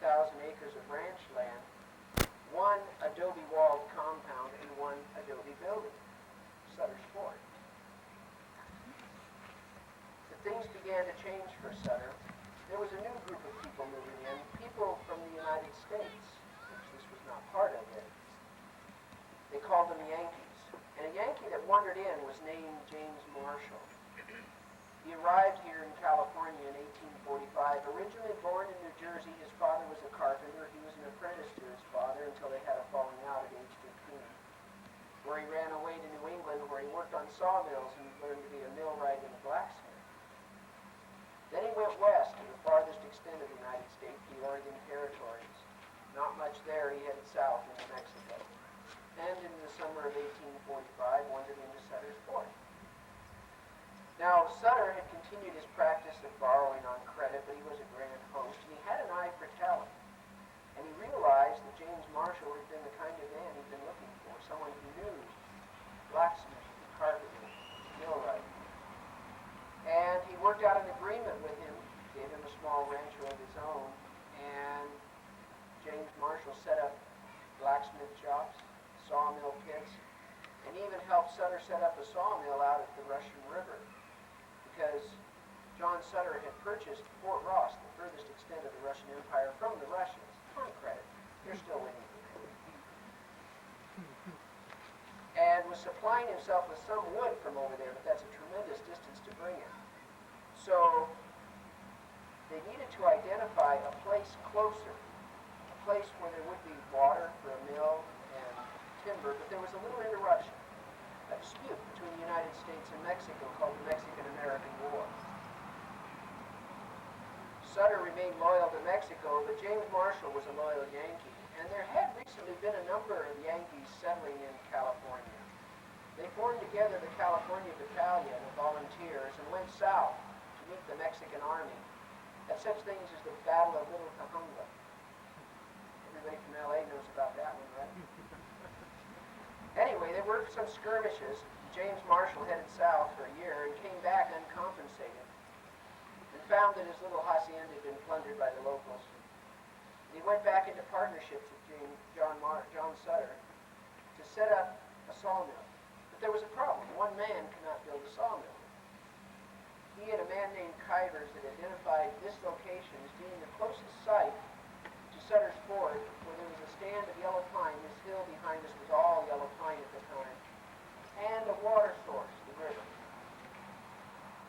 acres of ranch land, one adobe walled compound, and one adobe building, Sutter's Fort. But things began to change for Sutter. There was a new group of people moving in, people from the United States, which this was not part of it. They called them Yankees. And a Yankee that wandered in was named James Marshall. He arrived here in California in 1845. Originally born in New Jersey, his father was a carpenter. He was an apprentice to his father until they had a falling out at age 15, where he ran away to New England, where he worked on sawmills and learned to be a millwright and a blacksmith. Then he went west to the farthest extent of the United States, the Oregon Territories. Not much there, he headed south into Mexico. And in the summer of 1845, wandered into Sutter's Fort. Now, Sutter had continued his practice of borrowing on credit, but he was a grand host, and he had an eye for talent. And he realized that James Marshall had been the kind of man he'd been looking for, someone who knew blacksmithing, carpentry, millwright. And he worked out an agreement with him, gave him a small rancho of his own, and James Marshall set up blacksmith shops, sawmill pits, and even helped Sutter set up a sawmill out at the Russian River, because John Sutter had purchased Fort Ross, the furthest extent of the Russian Empire, from the Russians on credit. They're still waiting for payment. And was supplying himself with some wood from over there, but that's a tremendous distance to bring it. So they needed to identify a place closer, a place where there would be water for a mill and timber, but there was a little interruption, a dispute between the United States and Mexico called the Mexican-American War. Sutter remained loyal to Mexico, but James Marshall was a loyal Yankee, and there had recently been a number of Yankees settling in California. They formed together the California Battalion of Volunteers and went south to meet the Mexican Army at such things as the Battle of Little Cajonga. Everybody from LA knows about that one, right? Anyway, there were some skirmishes. James Marshall headed south for a year and came back uncompensated and found that his little hacienda had been plundered by the locals. He went back into partnerships with John Sutter to set up a sawmill. But there was a problem. One man cannot build a sawmill. He and a man named Kivers had identified this location as being the closest site to Sutter's Fort, where there was a stand of yellow pine. This hill behind us was all yellow pine at the time, and a water source, the river.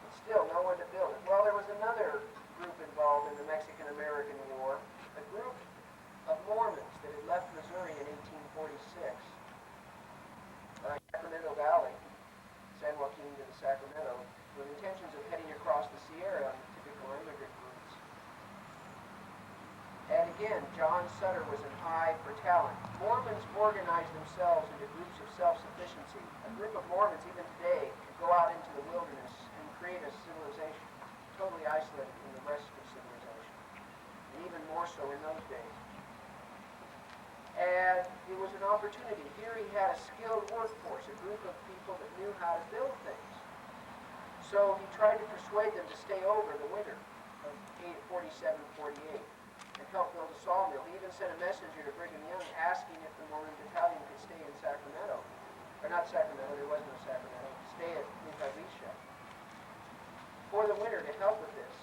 But still, no one to build it. Well, there was another group involved in the Mexican-American War, a group of Mormons that had left Missouri in 1846, Sacramento Valley, San Joaquin to the Sacramento, with intentions of heading across the Sierra on typical immigrant routes. And again, John Sutter was an eye for talent. Mormons organized themselves into groups of self-sufficiency. A group of Mormons, even today, could go out into the wilderness and create a civilization totally isolated from the rest of civilization, and even more so in those days. And it was an opportunity. Here he had a skilled workforce, a group of people that knew how to build things. So he tried to persuade them to stay over the winter of 47-48 and help build a sawmill. He even sent a messenger to Brigham Young asking if the Mormon battalion could stay in Sacramento. Or not Sacramento, there was no Sacramento. Stay at Nuevo for the winter to help with this.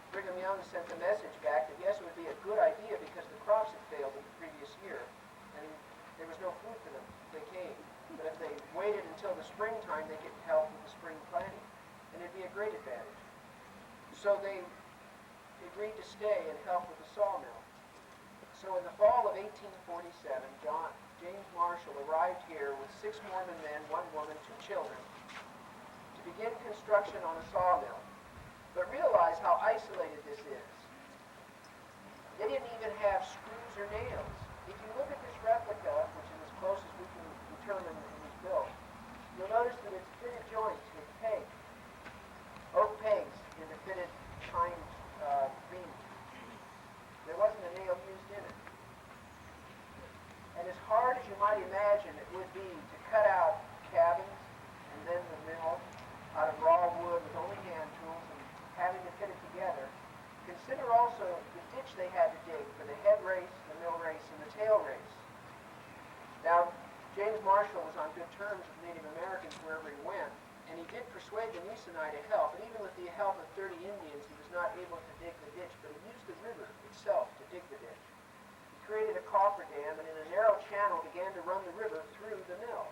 Brigham Young sent the message back that yes, it would be a good idea because the crops had failed the previous year and there was no food for them if they came. But if they waited until the springtime, they could help with the spring planting, and it'd be a great advantage. So they agreed to stay and help with the sawmill. So in the fall of 1847, James Marshall arrived here with 6 Mormon men, 1 woman, 2 children, to begin construction on a sawmill. But realize how isolated this is. They didn't even have screws or nails. If you look at this replica, which is as close as we can determine it was built, you'll notice that it's fitted joints with pegs, oak pegs into fitted pine beams. There wasn't a nail used in it. And as hard as you might imagine it would be to cut out cabins and then the mill out of raw wood with only hand tools and having to fit it together, you can Consider also the ditch they had to dig for the head race, the mill race, and the tail race. Now, James Marshall was on good terms with Native Americans wherever he went, and he did persuade the Nisenae to help, and even with the help of 30 Indians, he was not able to dig the ditch, but he used the river itself to dig the ditch. He created a cofferdam, and in a narrow channel began to run the river through the mill,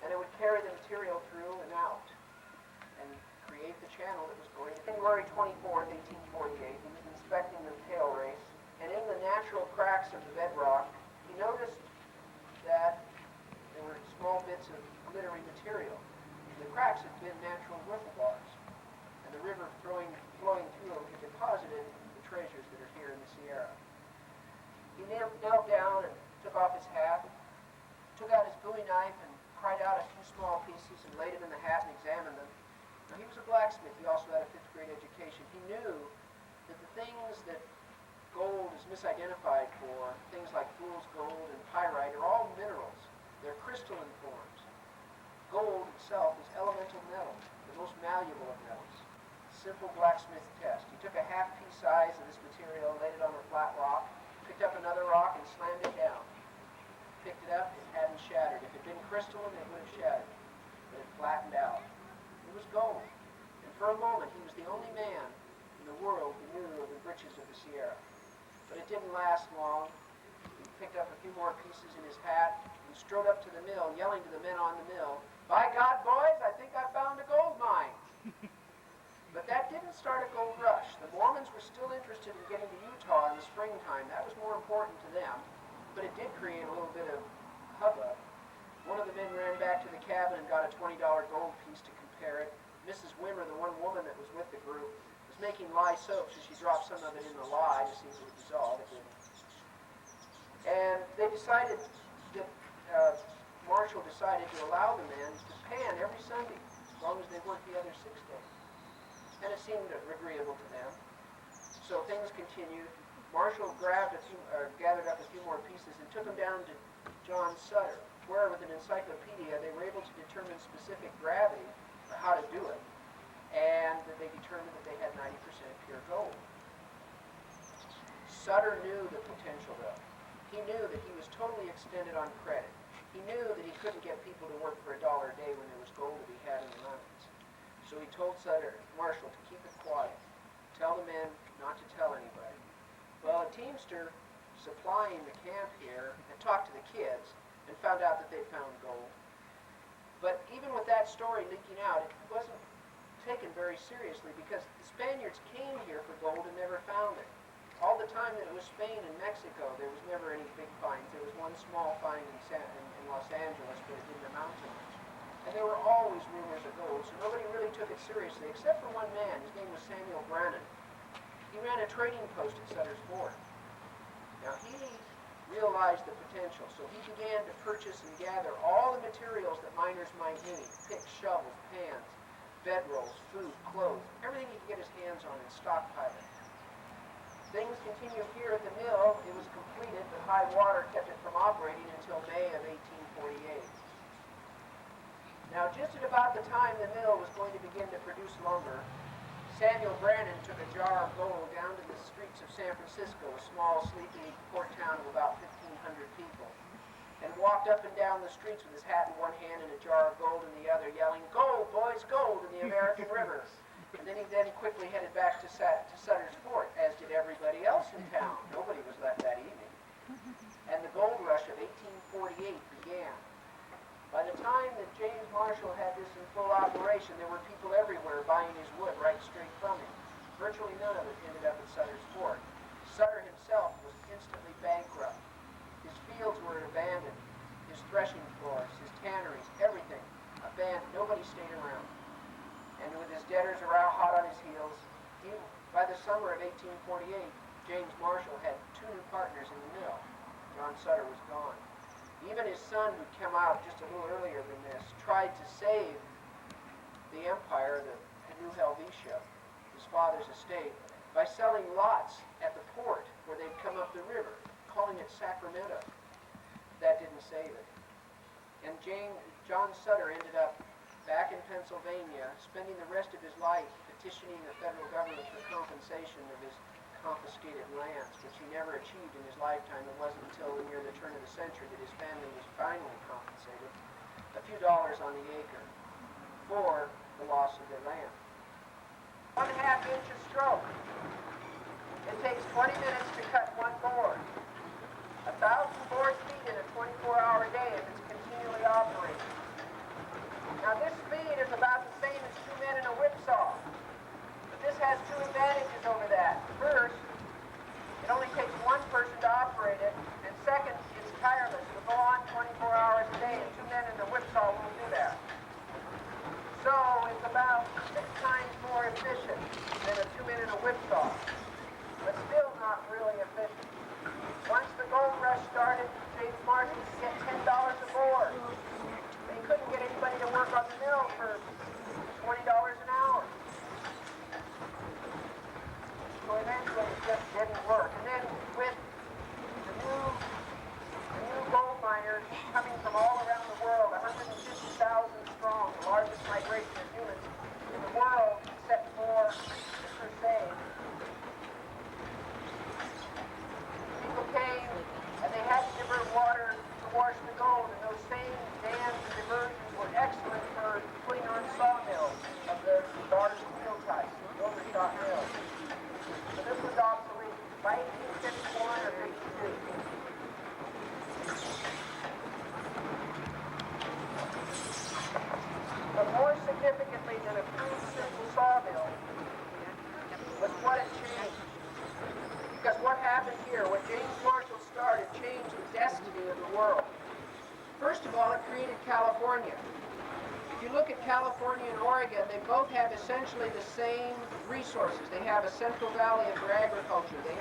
and it would carry the material through and out, and create the channel that was going to January 24th, 1848, he was inspecting the tail race, and in the natural cracks of the bedrock, he noticed that there were small bits of glittery material. The cracks had been natural wiffle bars, and the river flowing through them had deposited the treasures that are here in the Sierra. He knelt down and took off his hat, took out his bowie knife and pried out a few small pieces and laid them in the hat and examined them. Now, he was a blacksmith. He also had a 5th grade education. He knew that the things that gold is misidentified for, things like fool's gold and pyrite, are all minerals. They're crystalline forms. Gold itself is elemental metal, the most malleable of metals. Simple blacksmith test. He took a half-pea size of this material, laid it on a flat rock, picked up another rock and slammed it down. Picked it up, it hadn't shattered. If it had been crystalline, it would have shattered. But it flattened out. It was gold. And for a moment, he was the only man in the world who knew of the riches of the Sierra. But it didn't last long. He picked up a few more pieces in his hat and strode up to the mill, yelling to the men on the mill, "By God, boys, I think I found a gold mine." But that didn't start a gold rush. The Mormons were still interested in getting to Utah in the springtime. That was more important to them. But it did create a little bit of hubbub. One of the men ran back to the cabin and got a $20 gold piece to compare it. Mrs. Wimmer, the one woman that was with the group, was making lye soap, so she dropped some of it in the lye to see if it would dissolve. It didn't. And they decided that Marshall decided to allow the men to pan every Sunday, as long as they worked the other 6 days. And it seemed agreeable to them. So things continued. Marshall gathered up a few more pieces and took them down to John Sutter, where with an encyclopedia they were able to determine specific gravity for how to do it, and that they determined that they had 90% pure gold. Sutter knew the potential, though. He knew that he was totally extended on credit. He knew that he couldn't get people to work for $1 a day when there was gold to be had in the mountains. So he told Marshall to keep it quiet, tell the men not to tell anybody. Well, a teamster supplying the camp here had talked to the kids and found out that they'd found gold. But even with that story leaking out, it wasn't taken very seriously because the Spaniards came here for gold and never found it. All the time that it was Spain and Mexico, there was never any big finds. There was one small find in Los Angeles, but it didn't amount to much. And there were always rumors of gold, so nobody really took it seriously, except for one man. His name was Samuel Brannan. He ran a trading post at Sutter's Fort. Now, he realized the potential, so he began to purchase and gather all the materials that miners might need: picks, shovels, pans, bedrolls, food, clothes, everything he could get his hands on and stockpile it. Things continued here at the mill. It was completed, but high water kept it from operating until May of 1848. Now, just at about the time the mill was going to begin to produce lumber, Samuel Brannan took a jar of gold down to the streets of San Francisco, a small, sleepy port town of about 1,500 people, and walked up and down the streets with his hat in one hand and a jar of gold in the other, yelling, "Gold, boys, gold in the American River." And then he quickly headed back to Sutter's Fort, as did everybody else in town. Nobody was left that evening. And the gold rush of 1848 began. By the time that James Marshall had this in full operation, there were people everywhere buying his wood right straight from him. Virtually none of it ended up at Sutter's Fort. Sutter himself was instantly bankrupt. His fields were abandoned. His threshing floors, his tanneries, everything abandoned. Nobody stayed around. And with his debtors around hot on his heels, by the summer of 1848, James Marshall had 2 new partners in the mill. John Sutter was gone. Even his son, who'd come out just a little earlier than this, tried to save the empire, the New Helvetia, his father's estate, by selling lots at the port where they'd come up the river, calling it Sacramento. That didn't save it. And John Sutter ended up back in Pennsylvania, spending the rest of his life petitioning the federal government for compensation of his confiscated lands, which he never achieved in his lifetime. It wasn't until near the turn of the century that his family was finally compensated a few dollars on the acre for the loss of their land. 1/2 inch a stroke. It takes 20 minutes to cut one board. 1,000 board feet in a 24-hour day if it's continually operating. Now this speed is about the same as 2 men in a whipsaw. But this has 2 advantages over that. First, it only takes 1 person to operate it, and second, it's tireless. It'll go on 24 hours a day, and 2 men in a whipsaw won't do that. So it's about 6 times more efficient than a 2 men in a whipsaw, but still not really efficient. Once the gold rush started, James Marshall could get $10 a board. They couldn't get anybody to work on the mill for $20 an hour. So eventually it just didn't work. And then with the new gold miners coming from all around the world, 150,000 strong, the largest migration of humans in the world except for the Crusade. People came and they had to divert water to wash the gold, and those same dams and diversions were excellent for putting on sawmills of the large steel type, the overshot mills. So this was obsolete by 1851 or 52. But more significantly than a crude simple sawmill was what it changed. Because what happened here, what James Marshall started, changed the destiny of the world. First of all, it created California. If you look at California and Oregon, they both have essentially the same resources. They have a central valley for agriculture. They